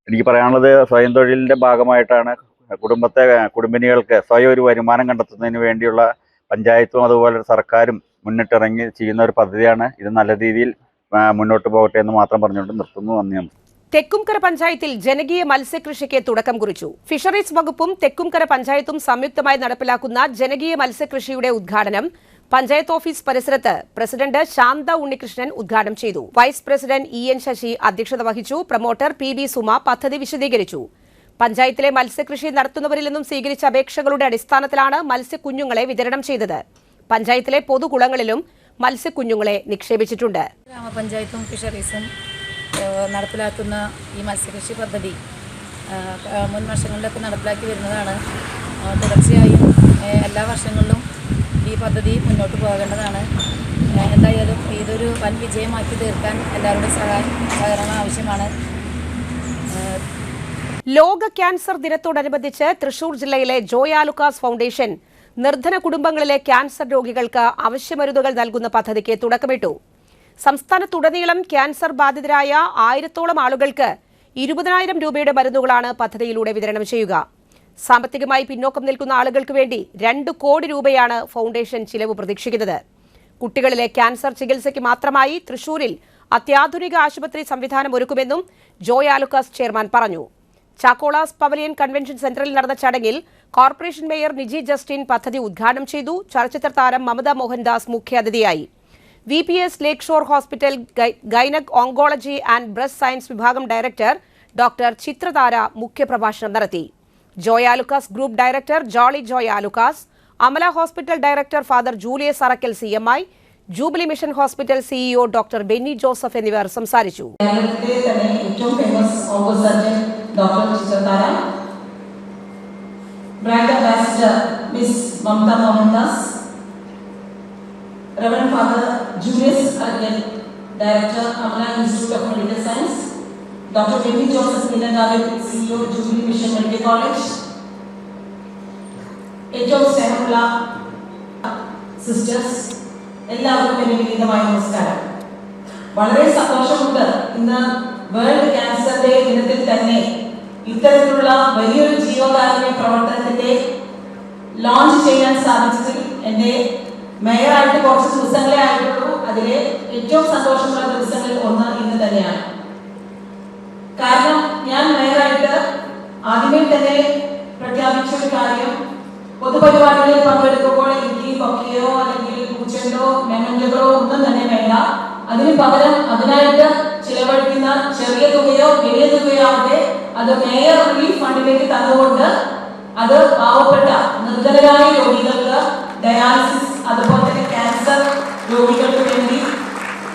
എനിക്ക് പറയാനുള്ളത്, സ്വയം തൊഴിലിൻ്റെ ഭാഗമായിട്ടാണ് കുടുംബിനികൾക്ക് സ്വയം ഒരു വരുമാനം കണ്ടെത്തുന്നതിന് വേണ്ടിയുള്ള പഞ്ചായത്തും അതുപോലെ സർക്കാരും മുന്നിട്ടിറങ്ങി ചെയ്യുന്ന ഒരു പദ്ധതിയാണ്. ഇത് നല്ല രീതിയിൽ മുന്നോട്ട് പോകട്ടെ എന്ന് മാത്രം പറഞ്ഞുകൊണ്ട് നിർത്തുന്നു. നന്ദി. തെക്കുംകര പഞ്ചായത്തിൽ ജനകീയ മത്സ്യകൃഷിക്ക് തുടക്കം കുറിച്ചു. ഫിഷറീസ് വകുപ്പും തെക്കുംകര പഞ്ചായത്തും സംയുക്തമായി നടപ്പിലാക്കുന്ന ജനകീയ മത്സ്യകൃഷിയുടെ ഉദ്ഘാടനം പഞ്ചായത്ത് ഓഫീസ് പരിസരത്ത് പ്രസിഡന്റ് ശാന്ത ഉണ്ണികൃഷ്ണൻ ഉദ്ഘാടനം ചെയ്തു. വൈസ് പ്രസിഡന്റ് EN ശശി അധ്യക്ഷത വഹിച്ചു. പ്രൊമോട്ടർ PB സുമ പദ്ധതി വിശദീകരിച്ചു. പഞ്ചായത്തിലെ മത്സ്യകൃഷി നടത്തുന്നവരിൽ നിന്നും സ്വീകരിച്ച അപേക്ഷകളുടെ അടിസ്ഥാനത്തിലാണ് മത്സ്യക്കുഞ്ഞുങ്ങളെ വിതരണം ചെയ്തത്. പഞ്ചായത്തിലെ പൊതുകുളങ്ങളിലും മത്സ്യക്കുഞ്ഞുങ്ങളെ നിക്ഷേപിച്ചിട്ടുണ്ട്. ഗ്രാമപഞ്ചായത്തും ഫിഷറീസും നടപ്പിലാക്കുന്ന ഈ മത്സ്യകൃഷി പദ്ധതി മുൻ വർഷങ്ങളിലൊക്കെ നടപ്പിലാക്കി വരുന്നതാണ്. തുടർച്ചയായും എല്ലാ വർഷങ്ങളിലും ഈ പദ്ധതി മുന്നോട്ട് പോകേണ്ടതാണ്. എന്തായാലും ഇതൊരു വൻ വിജയമാക്കി തീർക്കാൻ എല്ലാവരുടെയും സഹകരണം ആവശ്യമാണ്. ലോക ക്യാൻസർ ദിനത്തോടനുബന്ധിച്ച് തൃശൂർ ജില്ലയിലെ ജോയ ലൂക്കാസ് ഫൗണ്ടേഷൻ നിർധന കുടുംബങ്ങളിലെ ക്യാൻസർ രോഗികൾക്ക് അവശ്യമരുന്നുകൾ നൽകുന്ന പദ്ധതിക്ക് തുടക്കമിട്ടു. സംസ്ഥാനത്തുടനീളം ക്യാൻസർ ബാധിതരായ 1000-ഓളം ആളുകൾക്ക് 20,000 രൂപയുടെ മരുന്നുകളാണ് പദ്ധതിയിലൂടെ വിതരണം ചെയ്യുക. സാമ്പത്തികമായി പിന്നോക്കം നിൽക്കുന്ന ആളുകൾക്ക് വേണ്ടി 2 കോടി രൂപയാണ് ഫൗണ്ടേഷൻ ചിലവ് പ്രതീക്ഷിക്കുന്നത്. കുട്ടികളിലെ ക്യാൻസർ ചികിത്സയ്ക്ക് മാത്രമായി തൃശൂരിൽ അത്യാധുനിക ആശുപത്രി സംവിധാനം ഒരുക്കുമെന്നും ജോയ ലൂക്കാസ് ചെയർമാൻ പറഞ്ഞു. ചാക്കോളാസ് പവലിയൻ കൺവെൻഷൻ സെന്ററിൽ നടന്ന ചടങ്ങിൽ കോർപ്പറേഷൻ മേയർ നിജി ജസ്റ്റിൻ പദ്ധതി ഉദ്ഘാടനം ചെയ്തു. ചലച്ചിത്ര താരം മമത മോഹൻദാസ് മുഖ്യാതിഥിയായി. VPS lake shore hospital gynaec oncology and breast science വിഭാഗം ഡയറക്ടർ ഡോക്ടർ ചിത്രതാര മുഖ്യപ്രഭാഷണം നടത്തി. Joyalukkas group director Jolly Joyalukkas, Amala hospital director father Julius Arackal CMI, jubilee mission hospital CEO doctor Benny Joseph എന്നിവർ സംസാരിച്ചു. Reverend Father Julius Arkel, Director, Amala Institute of Medical Science, Dr. Benny Joseph Nilangave, CEO, Jubilee Mission Medical College, ഏറ്റവും സ്നേഹമുള്ള sisters, എല്ലാവർക്കും എൻ്റെ വിനീതമായ നമസ്കാരം. വളരെ സന്തോഷമുണ്ട് ഇന്ന് വേൾഡ് ക്യാൻസർ ഡേ ദിനത്തിൽ തന്നെ ഇത്തരത്തിലുള്ള വലിയൊരു ജീവകാരുണ്യ പ്രവർത്തനത്തിന്റെ ലോഞ്ച് ചെയ്യാൻ സാധിച്ചതിൽ എൻ്റെ മേയറായിട്ട് കുറച്ച് ദിവസങ്ങളെ ആയിട്ടുള്ളൂ. അതിലെ ഏറ്റവും സന്തോഷമുള്ള ദിവസങ്ങളിൽ ഒന്ന് ഇന്ന് തന്നെയാണ്. കാരണം ഞാൻ മേയറായിട്ട് ആദ്യമേ തന്നെ പ്രഖ്യാപിച്ച ഒരു കാര്യം, പൊതുപരിപാടികളിൽ പങ്കെടുക്കുമ്പോൾ എനിക്ക് ബൊക്കെയോ അല്ലെങ്കിൽ പൂച്ചെണ്ടോ മെമന്റോകളോ ഒന്നും തന്നെ വേണ്ട. അതിന് പകരം അതിനായിട്ട് ചിലവഴിക്കുന്ന ചെറിയ തുകയോ വലിയ തുകയോ ആവട്ടെ, അത് മേയർ റിലീഫ് ഫണ്ടിലേക്ക് തന്നുകൊണ്ട് അത് പാവപ്പെട്ട നിർധനരായ രോഗികൾക്ക് ഡയാലിസിസ് അതുപോലെ തന്നെ ക്യാൻസർ രോഗികൾക്ക് വേണ്ടി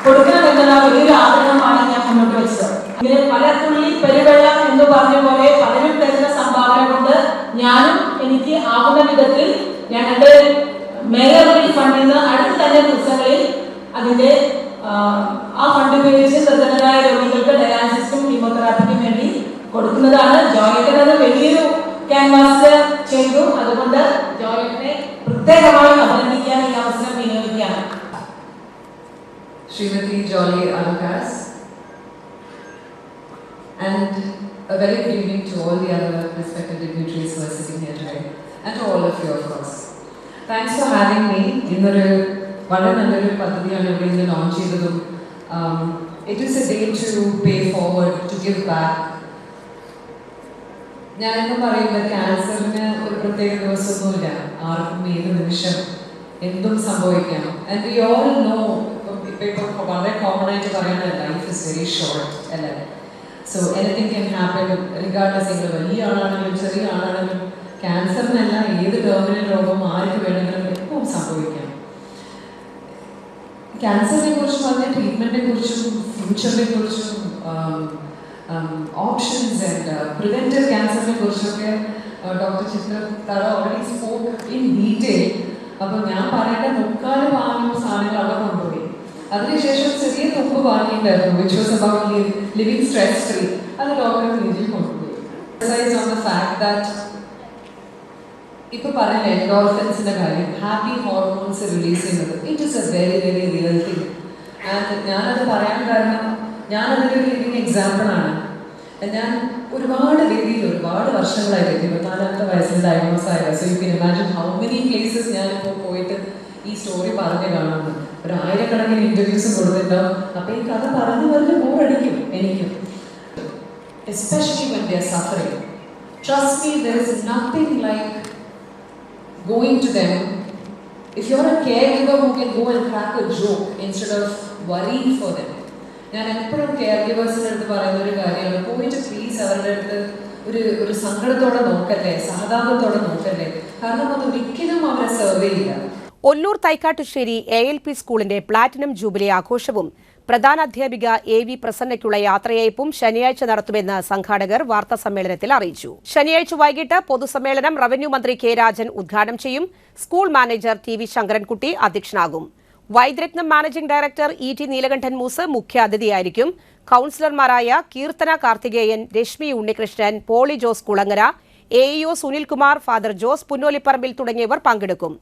കൊടുക്കണമെന്നുള്ള വലിയൊരു ആഗ്രഹമാണ് ഞാൻ മുന്നോട്ട് വെച്ചത്. ഇങ്ങനെ പല തുള്ളി പെരുവെള്ളം എന്ന് പറഞ്ഞ പോലെ പലരും തരുന്ന സംഭാവന കൊണ്ട് ഞാനും എനിക്ക് ആകുന്ന വിധത്തിൽ ഞങ്ങളുടെ മേയർ റിലീഫ് ഫണ്ടിൽ നിന്ന് അടുത്ത തന്നെ ദിവസങ്ങളിൽ അതിന്റെ ആ ഫണ്ട് ഉപയോഗിച്ച് നിർധനരായ രോഗികൾക്ക് ഡയാലിസിസും കീമോതെറാപ്പിക്കും വേണ്ടി കൊടുക്കുന്നതാണ്. ജോയിക്കുന്നത് വലിയൊരു ക്യാൻവാസ് ചെയ്തു. അതുകൊണ്ട് ജോയിനെ പ്രത്യേകമായി അഭിനന്ദിക്കാൻ ഈ അവസരം വിനിയോഗിക്കുകയാണ്. Srimati Jolly Alukas, and a very good evening to all the other respected dignitaries who are sitting here today, and to all of you, of course. Thanks for having me. ഇന്നൊരു വളരെ നല്ലൊരു പദ്ധതിയാണ് ഇവിടെ ഇന്ന് ലോഞ്ച് ചെയ്തതും. It is a day to pay forward, to give back. ഞാനെന്ന് പറയുന്നത് ക്യാൻസറിന് ഒരു പ്രത്യേക ദിവസമൊന്നുമില്ല. ആർക്കും ഏത് നിമിഷം എന്തും സംഭവിക്കാം. ആൻഡ് വി ഓൾ നോ, ഇപ്പോൾ വളരെ കോമൺ ആയിട്ട് പറയുന്നത് ലൈഫ് ഇസ് വെരി ഷോർട്ട് അല്ലേ. So anything can happen regardless നിങ്ങൾ വലിയ ആളാണെങ്കിലും ചെറിയ ആളാണെങ്കിലും ക്യാൻസറിനല്ല ഏത് ടെർമിനൽ രോഗം ആർക്ക് വേണമെങ്കിലും എപ്പോഴും സംഭവിക്കാം. ക്യാൻസറിനെ കുറിച്ചും അതിൻ്റെ ട്രീറ്റ്മെൻറ്റിനെ കുറിച്ചും ഫ്യൂച്ചറിനെ കുറിച്ചും ഓപ്ഷൻസ് ആൻഡ് പ്രിവെൻറ്റീവ് ക്യാൻസറിനെ കുറിച്ചൊക്കെ doctor Chitra already spoke in detail. അപ്പോൾ ഞാൻ പറയേണ്ട 3/4 ഭാഗം സാധനങ്ങൾ അവിടെ കൊണ്ടുപോയി. അതിനുശേഷം ചെറിയ തുമ്പ് വാങ്ങിയിട്ടുണ്ടായിരുന്നു which was about living stress free. അത് ഡോക്ടർ രീതിയിൽ കൊണ്ടുപോയി. ഓൺ ദ ഫാക്ട് ദാറ്റ് ഇപ്പോൾ പറയുന്ന എൻഡോർഫിൻസിൻ്റെ കാര്യം, ഹാപ്പി ഹോർമോൺസ് റിലീസ് ചെയ്യുന്നത്, it is A very very real thing. And ഞാനത് പറയാൻ കാരണം ഞാനതൊരു ലിവിങ് എക്സാമ്പിളാണ്. ഞാൻ ഒരുപാട് രീതിയിൽ ഒരുപാട് വർഷങ്ങളായിട്ട് 24ാമത്തെ വയസ്സിൽ ഡയഗ്നോസ് ആയത്. So you can imagine how many places ഞാനിപ്പോൾ പോയിട്ട് ഈ സ്റ്റോറി പറഞ്ഞു കാണുന്നു. 1000-കണക്കിന് ഇൻ്റർവ്യൂസും കൊടുത്തിട്ടുണ്ടാവും. അപ്പോൾ ഈ കഥ പറഞ്ഞു പറഞ്ഞ് ബോറടിക്കും എനിക്കും. Especially when they are suffering. Trust me, there is nothing like going to them. If you're a caregiver who can go and crack a joke instead of worrying for them. ഞാൻ എപ്പോഴും കെയർ ഗിവേഴ്സിൻ്റെ അടുത്ത് പറയുന്ന ഒരു കാര്യമാണ്, പോയിട്ട് please അവരുടെ അടുത്ത് ഒരു സങ്കടത്തോടെ നോക്കല്ലേ, സഹതാപത്തോടെ നോക്കല്ലേ. കാരണം അത് ഒരിക്കലും അവരെ സെർവ് ചെയ്യില്ല. ഒല്ലൂർ തൈക്കാട്ടുശ്ശേരി ALP സ്കൂളിന്റെ പ്ലാറ്റിനം ജൂബിലി ആഘോഷവും പ്രധാനാധ്യാപിക AV പ്രസന്നയ്ക്കുള്ള യാത്രയയപ്പും ശനിയാഴ്ച നടത്തുമെന്ന് സംഘാടകർ വാർത്താസമ്മേളനത്തിൽ അറിയിച്ചു. ശനിയാഴ്ച വൈകിട്ട് പൊതുസമ്മേളനം റവന്യൂ മന്ത്രി K. രാജൻ ഉദ്ഘാടനം ചെയ്യും. സ്കൂൾ മാനേജർ TV ശങ്കരൻകുട്ടി അധ്യക്ഷനാകും. Vaidyaratnam managing director ET Neelakandan Mooss മുഖ്യാതിഥിയായിരിക്കും. കൌൺസിലർമാരായ Keerthana Karthikeyan, Reshmi Unnikrishnan, Poly Jose Kulangara, AEO Sunilkumar, father Jose Punnolipparambil തുടങ്ങിയവർ പങ്കെടുക്കും.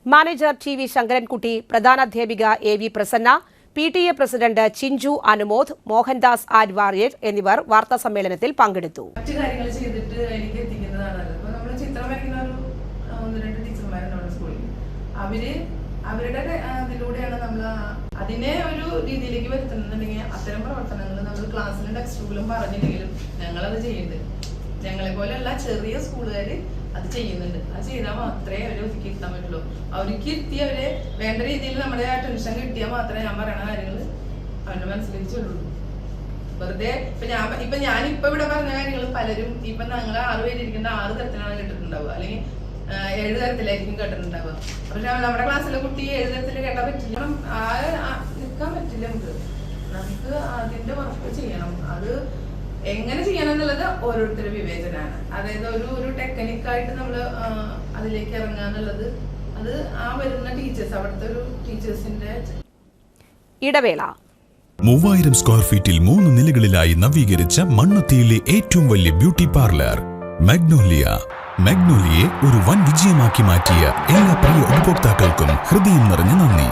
മാനേജർ TV ശങ്കരൻകുട്ടി, പ്രധാനാധ്യാപിക AV Prasanna, PTA president Chinchu Anumod, Mohandas ആര്വാര്യർ എന്നിവർ വാർത്താസമ്മേളനത്തിൽ പങ്കെടുത്തു. മറ്റു കാര്യങ്ങൾ ചെയ്തിട്ട് എനിക്ക് എത്തിക്കുന്നതാണ്. അപ്പോൾ നമ്മൾ ചിത്രം വരയ്ക്കുന്ന ഒരു 1-2 ടീച്ചർമാരുണ്ട് സ്കൂളിൽ. അവരുടെ അതിലൂടെയാണ് നമ്മൾ അതിനെ ഒരു രീതിയിലേക്ക് വരുത്തുന്നുണ്ടെങ്കിൽ അത്തരം പ്രവർത്തനങ്ങൾ നമ്മൾ ക്ലാസ്സിലും ടെക്സ്റ്റ് ബുക്കിലും പറഞ്ഞില്ലെങ്കിലും ഞങ്ങളത് ചെയ്യുന്നുണ്ട്. ഞങ്ങളെ പോലെയുള്ള ചെറിയ സ്കൂളുകാർ അത് ചെയ്യുന്നുണ്ട്. അത് ചെയ്താൽ മാത്രമേ അവരെ ഒതുക്കി ഇരുത്താൻ പറ്റുള്ളൂ. അവർക്ക് ഇരുത്തി അവരെ വേണ്ട രീതിയിൽ നമ്മുടെ ടെൻഷൻ കിട്ടിയാൽ മാത്രമേ ഞാൻ പറയുന്ന കാര്യങ്ങൾ അവരുടെ മനസ്സിലേക്ക് ചൊല്ലുള്ളൂ. വെറുതെ ഞാനിപ്പോ ഇവിടെ പറഞ്ഞ കാര്യങ്ങൾ പലരും ഇപ്പൊ ഞങ്ങൾ 6 പേരിരിക്കുന്ന 6 തരത്തിലാണ് കേട്ടിട്ടുണ്ടാവുക, അല്ലെങ്കിൽ 7 തരത്തിലായിരിക്കും കേട്ടിട്ടുണ്ടാവുക. പക്ഷെ നമ്മുടെ ക്ലാസ്സിലെ കുട്ടി 7 തരത്തിൽ കേട്ടാൻ പറ്റില്ല, നിൽക്കാൻ പറ്റില്ല. നമുക്ക് അതിന്റെ വർക്ക് ചെയ്യണം. അത് എങ്ങനെ ചെയ്യണം എന്നുള്ളത് ഓരോരുത്തരുടെ വിവേചനമാണ്. അതായത് ഒരു ടെക്നിക്കായിട്ട് നമ്മൾ അതിലേക്ക് ഇറങ്ങുക എന്നുള്ളത് അത് ആ വരുന്ന ടീച്ചേഴ്സ്, അവിടുത്തെ ഒരു ടീച്ചേഴ്സിന്റെ ഇടവേള. 3000 സ്ക്വയർ ഫീറ്റിൽ 3 നിലകളിലായി നവീകരിച്ച മണ്ണുത്തിയിലെ ഏറ്റവും വലിയ ബ്യൂട്ടി പാർലർ മാഗ്നോലിയ. മാഗ്നോലിയെ ഒരു വൻ വിജയമാക്കി മാറ്റിയ എല്ലാ പ്രിയ ഉപഭോക്താക്കൾക്കും ഹൃദയം നിറഞ്ഞ നന്ദി.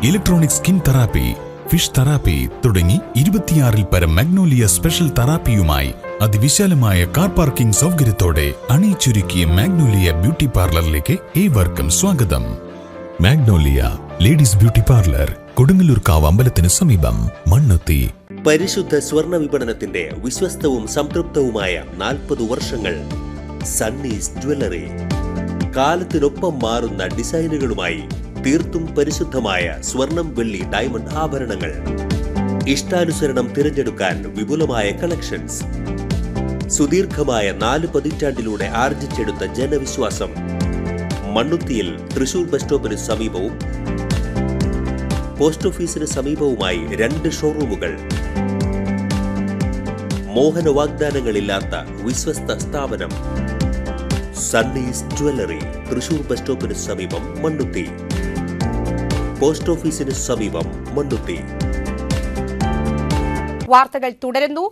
Electronic skin therapy, fish therapy തുടങ്ങി 26-ൽ പരം മാഗ്നോലിയ സ്പെഷ്യൽ തെറാപ്പിയുമായി അതിവിശാലമായ കാർ പാർക്കിംഗ് സൗകര്യത്തോടെ അണിയിച്ചൊരുക്കിയ മാഗ്നോലിയ ബ്യൂട്ടി പാർലറിലേക്ക് ഏവർക്കും സ്വാഗതം. മാഗ്നോലിയ ലേഡീസ് ബ്യൂട്ടി പാർലർ, കൊടുങ്ങല്ലൂർക്കാവ് അമ്പലത്തിന് സമീപം, മണ്ണുത്തി. പരിശുദ്ധ സ്വർണ്ണ വിപണനത്തിന്റെ വിശ്വസ്തവും സംതൃപ്തവുമായ 40 വർഷങ്ങൾ. സണ്ണീസ് ജ്വല്ലറി. കാലത്തിനൊപ്പം മാറുന്ന ഡിസൈനുകളുമായി തീർത്തും പരിശുദ്ധമായ സ്വർണം, വെള്ളി, ഡയമണ്ട് ആഭരണങ്ങൾ. ഇഷ്ടാനുസരണം തിരഞ്ഞെടുക്കാൻ വിപുലമായ കളക്ഷൻസ്. സുദീർഘമായ 4 പതിറ്റാണ്ടിലൂടെ ആർജിച്ചെടുത്ത ജനവിശ്വാസം. മണ്ണുത്തിയിൽ തൃശൂർ ബസ് സ്റ്റോപ്പിന് സമീപവും പോസ്റ്റ് ഓഫീസിന് സമീപവുമായി 2 ഷോറൂമുകൾ. മോഹന വാഗ്ദാനങ്ങളില്ലാത്ത വിശ്വസ്ത സ്ഥാപനം. സണ്ണീസ് ജ്വല്ലറി, തൃശൂർ ബസ് സ്റ്റോപ്പിന് സമീപം, മണ്ണുത്തി. പോസ്റ്റ് ഓഫീസിന് സമീപം, മണ്ണുത്തി. വാർത്തകൾ തുടരുന്നു.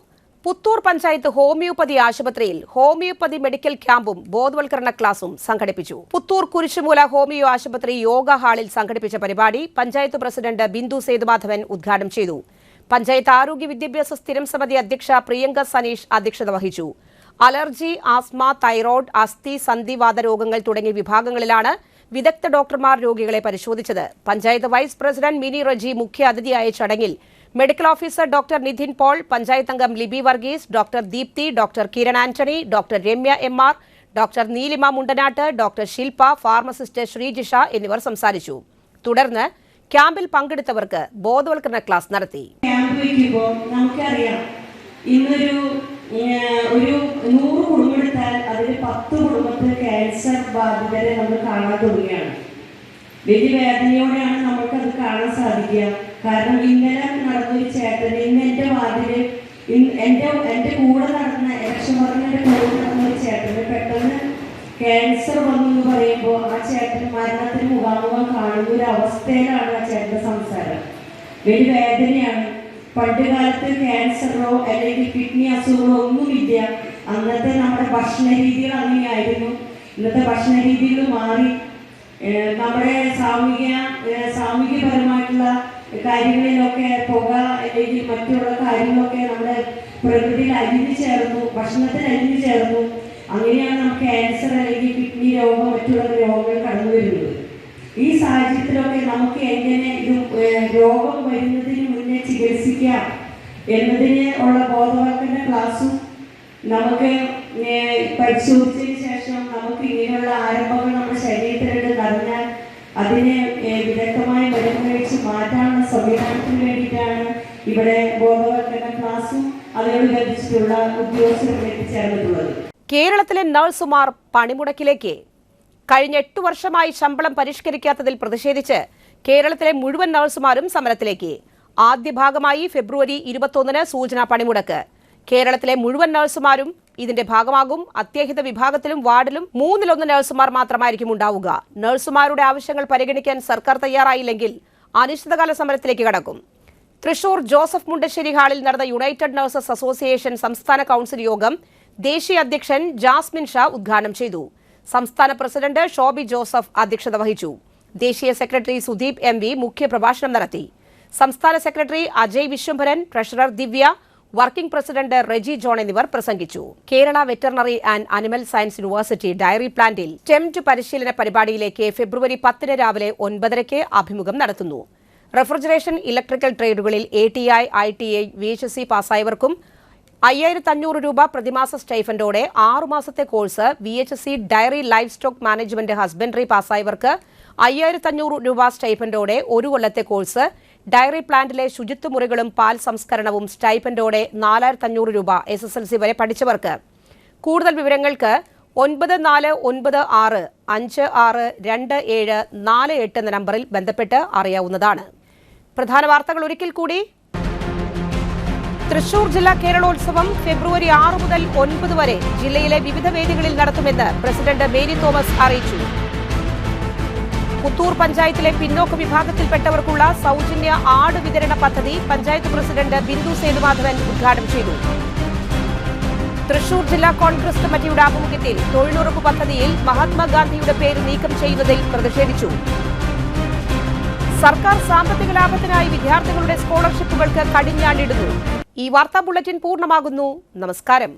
പുത്തൂർ പഞ്ചായത്ത് ഹോമിയോപ്പതി ആശുപത്രിയിൽ ഹോമിയോപ്പതി മെഡിക്കൽ ക്യാമ്പും ബോധവൽക്കരണ ക്ലാസും സംഘടിപ്പിച്ചു. പുത്തൂർ കുരിശുമൂല ഹോമിയോ ആശുപത്രി യോഗ ഹാളിൽ സംഘടിപ്പിച്ച പരിപാടി പഞ്ചായത്ത് പ്രസിഡന്റ് ബിന്ദു സേതുമാധവൻ ഉദ്ഘാടനം ചെയ്തു. പഞ്ചായത്ത് ആരോഗ്യ വിദ്യാഭ്യാസ സ്ഥിരം സമിതി അധ്യക്ഷ പ്രിയങ്ക സനീഷ് അധ്യക്ഷത വഹിച്ചു. അലർജി, ആസ്മ, തൈറോയ്ഡ്, അസ്ഥി, സന്ധിവാത രോഗങ്ങൾ തുടങ്ങിയ വിഭാഗങ്ങളിലാണ് വിദഗ്ധ ഡോക്ടർമാർ രോഗികളെ പരിശോധിച്ചത്. പഞ്ചായത്ത് വൈസ് പ്രസിഡന്റ് മിനി റജി മുഖ്യ അതിഥിയായ ചടങ്ങിൽ medical officer doctor Nidhin Paul, panchayat അംഗം Libi Varghese, doctor Deepthi, doctor Kiran Antony, doctor Ramya MR, doctor Neelima Mundanatt, doctor Shilpa, pharmacist Sreejisha എന്നിവർ സംസാരിച്ചു. തുടർന്ന് ക്യാമ്പിൽ പങ്കെടുത്തവർക്ക് ബോധവൽക്കരണ ക്ലാസ് നടത്തി. നമുക്കറിയാം, ഇന്നൊരു 100 കുടുംബമെടുത്താൽ അതിൽ 10 കുടുംബത്തിൽ ക്യാൻസർ ബാധിതരെ നമ്മൾ കാണാൻ തുടങ്ങുകയാണ്. വലിയ വേദനയോടെയാണ് നമുക്കത് കാണാൻ സാധിക്കുക. കാരണം ഇന്നലെ നടന്നൊരു ചേട്ടൻ, ഇന്ന് എൻ്റെ വാതില് എൻ്റെ കൂടെ നടന്ന ഇലക്ഷൻ പറഞ്ഞതിൻ്റെ കൂടെ നടന്ന ഒരു ചേട്ടന് പെട്ടെന്ന് ക്യാൻസർ വന്നു എന്ന് പറയുമ്പോൾ ആ ചേട്ടൻ മരണത്തിന് മുഖാമുഖം കാണുന്ന ഒരു അവസ്ഥയിലാണ് ആ ചേട്ടൻ്റെ സംസാരം. വലിയ വേദനയാണ്. പണ്ട് കാലത്ത് ക്യാൻസറോ അല്ലെങ്കിൽ കിഡ്നി അസുഖങ്ങളോ ഒന്നുമില്ല. അന്നത്തെ നമ്മുടെ ഭക്ഷണ രീതികൾ അങ്ങനെയായിരുന്നു. ഇന്നത്തെ ഭക്ഷണ രീതികൾ മാറി. നമ്മുടെ സാമൂഹികപരമായിട്ടുള്ള കാര്യങ്ങളിലൊക്കെ പുക അല്ലെങ്കിൽ മറ്റുള്ള കാര്യങ്ങളൊക്കെ നമ്മുടെ പ്രകൃതിയിൽ അലിഞ്ഞു ചേർന്നു, ഭക്ഷണത്തിൽ അലിഞ്ഞു ചേർന്നു. അങ്ങനെയാണ് നമുക്ക് ക്യാൻസർ അല്ലെങ്കിൽ കിഡ്നി രോഗം മറ്റുള്ള രോഗങ്ങൾ കടന്നു വരുന്നത്. ഈ സാഹചര്യത്തിലൊക്കെ നമുക്ക് എങ്ങനെ രോഗം വരുന്നതിന് മുന്നേ ചികിത്സിക്കാം എന്നതിന് ഉള്ള ബോധവൽക്കരണ ക്ലാസ്സും നമുക്ക് പരിശോധിച്ചതിന് ശേഷം നമുക്ക് ഇങ്ങനെയുള്ള ആരംഭങ്ങൾ നമ്മുടെ ശരീരത്തിലുണ്ട് അറിഞ്ഞാൽ അതിനെ വിദഗ്ധമായ മരുന്ന് കഴിച്ച് മാറ്റാനുള്ള സംവിധാനത്തിന് വേണ്ടിയിട്ടാണ് ഇവിടെ ബോധവൽക്കരണ ക്ലാസ്സും അതിനോട് ബന്ധിച്ചിട്ടുള്ള ഉദ്യോഗസ്ഥരും എത്തിച്ചേർന്നിട്ടുള്ളത്. കേരളത്തിലെ നഴ്സുമാർ പണിമുടക്കിലേക്ക്. കഴിഞ്ഞ 8 വർഷമായി ശമ്പളം പരിഷ്കരിക്കാത്തതിൽ പ്രതിഷേധിച്ച് കേരളത്തിലെ മുഴുവൻ നഴ്സുമാരും സമരത്തിലേക്ക്. ആദ്യ ഭാഗമായി ഫെബ്രുവരി 21 സൂചനാ പണിമുടക്ക്. കേരളത്തിലെ മുഴുവൻ നഴ്സുമാരും ഇതിന്റെ ഭാഗമാകും. അത്യാഹിത വിഭാഗത്തിലും വാർഡിലും 1/3 നഴ്സുമാർ മാത്രമായിരിക്കും ഉണ്ടാവുക. നഴ്സുമാരുടെ ആവശ്യങ്ങൾ പരിഗണിക്കാൻ സർക്കാർ തയ്യാറായില്ലെങ്കിൽ അനിശ്ചിതകാല സമരത്തിലേക്ക് കടക്കും. തൃശൂർ ജോസഫ് മുണ്ടശ്ശേരി ഹാളിൽ നടന്ന യുണൈറ്റഡ് നഴ്സസ് അസോസിയേഷൻ സംസ്ഥാന കൌൺസിൽ യോഗം ദേശീയ അധ്യക്ഷൻ ജാസ്മിൻ ഷാ ഉദ്ഘാടനം ചെയ്തു. സംസ്ഥാന പ്രസിഡന്റ് ഷോബി ജോസഫ് അധ്യക്ഷത വഹിച്ചു. ദേശീയ സെക്രട്ടറി സുദീപ് MV മുഖ്യപ്രഭാഷണം നടത്തി. സംസ്ഥാന secretary Ajay Vishwambharan, treasurer Divya, working president Reji John എന്നിവർ പ്രസംഗിച്ചു. Kerala veterinary and animal science university dairy പ്ലാന്റിൽ ടെംറ്റ് പരിശീലന പരിപാടിയിലേക്ക് ഫെബ്രുവരി 10 രാവിലെ 9:30 അഭിമുഖം നടത്തുന്നു. റെഫ്രിജറേഷൻ, ഇലക്ട്രിക്കൽ ട്രേഡുകളിൽ ATI, ITI, VHSC പാസ്സായവർക്കും 5500 രൂപ പ്രതിമാസ സ്റ്റൈഫൻഡോടെ 6 മാസത്തെ course, VHSC dairy livestock management husbandry പാസ്സായവർക്ക് 5500 രൂപ സ്റ്റൈഫൻഡോടെ 1 കൊല്ലത്തെ കോഴ്സ്, ഡയറി പ്ലാന്റിലെ ശുചിത്വ മുറികളും പാൽ സംസ്കരണവും സ്റ്റൈഫൻഡോടെ 4500 രൂപ SSLC വരെ പഠിച്ചവർക്ക്. കൂടുതൽ വിവരങ്ങൾക്ക് 9496562748 എന്ന നമ്പറിൽ ബന്ധപ്പെട്ട് അറിയാവുന്നതാണ്. പ്രധാന വാർത്തകൾ ഒരിക്കൽ കൂടി. തൃശൂർ ജില്ലാ കേരളോത്സവം ഫെബ്രുവരി 6 മുതൽ 9 വരെ ജില്ലയിലെ വിവിധ വേദികളിൽ നടത്തുമെന്ന് പ്രസിഡന്റ് മേരി തോമസ് അറിയിച്ചു. പുത്തൂർ പഞ്ചായത്തിലെ പിന്നോക്ക വിഭാഗത്തിൽപ്പെട്ടവർക്കുള്ള സൗജന്യ ആട് വിതരണ പദ്ധതി പഞ്ചായത്ത് പ്രസിഡന്റ് ബിന്ദു സേതുമാധവൻ ഉദ്ഘാടനം ചെയ്തു. തൃശൂർ ജില്ലാ കോൺഗ്രസ് കമ്മിറ്റിയുടെ ആഭിമുഖ്യത്തിൽ തൊഴിലുറപ്പ് പദ്ധതിയിൽ മഹാത്മാഗാന്ധിയുടെ പേര് നീക്കം ചെയ്യുന്നതിൽ പ്രതിഷേധിച്ചു. സർക്കാർ സാമ്പത്തിക ലാഭത്തിനായി വിദ്യാർത്ഥികളുടെ സ്കോളർഷിപ്പുകൾക്ക് കടിഞ്ഞാണിടുന്നു. ഈ വാർത്താ ബുള്ളറ്റിൻ പൂർണ്ണമാകുന്നു. നമസ്കാരം.